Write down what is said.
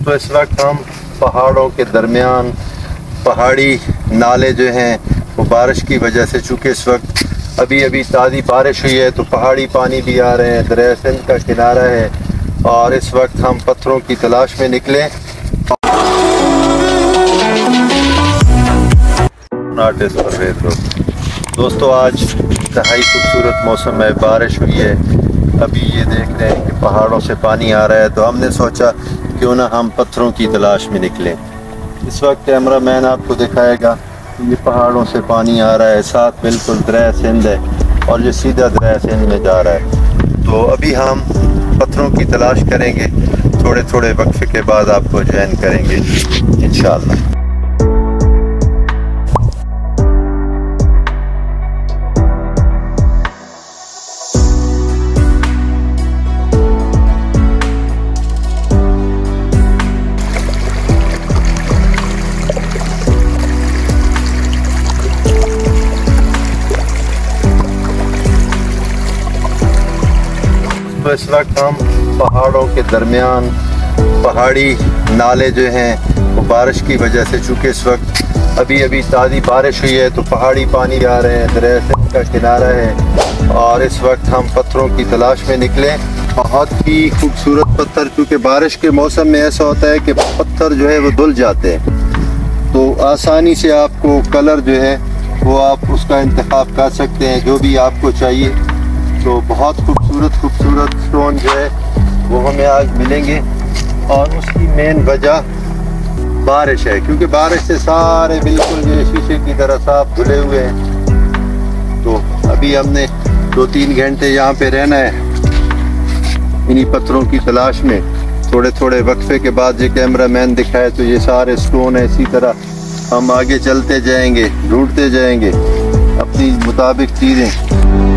तो इस वक्त हम पहाड़ों के दरमियान पहाड़ी नाले जो हैं वो बारिश की वजह से, चूँकि इस वक्त अभी ताज़ी बारिश हुई है तो पहाड़ी पानी भी आ रहे हैं, दरिया सिंध का किनारा है और इस वक्त हम पत्थरों की तलाश में निकले। दोस्तों आज इंतहाई खूबसूरत मौसम है, बारिश हुई है, अभी ये देख रहे हैं कि पहाड़ों से पानी आ रहा है तो हमने सोचा क्यों ना हम पत्थरों की तलाश में निकलें। इस वक्त कैमरा मैन आपको दिखाएगा ये पहाड़ों से पानी आ रहा है, साथ बिल्कुल दरिया सिंध है और ये सीधा दरिया सिंध में जा रहा है। तो अभी हम पत्थरों की तलाश करेंगे, थोड़े थोड़े वक्फे के बाद आपको ज्वाइन करेंगे इंशाअल्लाह। तो इस वक्त हम पहाड़ों के दरमियान पहाड़ी नाले जो हैं वो बारिश की वजह से, चूँकि इस वक्त अभी ताज़ी बारिश हुई है तो पहाड़ी पानी आ रहे हैं, दरिया सिंध का किनारा है और इस वक्त हम पत्थरों की तलाश में निकले। बहुत ही खूबसूरत पत्थर, क्योंकि बारिश के मौसम में ऐसा होता है कि पत्थर जो है वो धुल जाते हैं तो आसानी से आपको कलर जो है वो आप उसका इंतखाब कर सकते हैं जो भी आपको चाहिए। तो बहुत खूबसूरत स्टोन जो है वो हमें आज मिलेंगे और उसकी मेन वजह बारिश है, क्योंकि बारिश से सारे बिल्कुल ये शीशे की तरह साफ धुले हुए हैं। तो अभी हमने 2-3 घंटे यहाँ पे रहना है इन्हीं पत्थरों की तलाश में। थोड़े थोड़े वक्फे के बाद ये कैमरा मैन दिखाए तो ये सारे स्टोन है, इसी तरह हम आगे चलते जाएंगे, ढूंढते जाएंगे अपनी मुताबिक चीज़ें।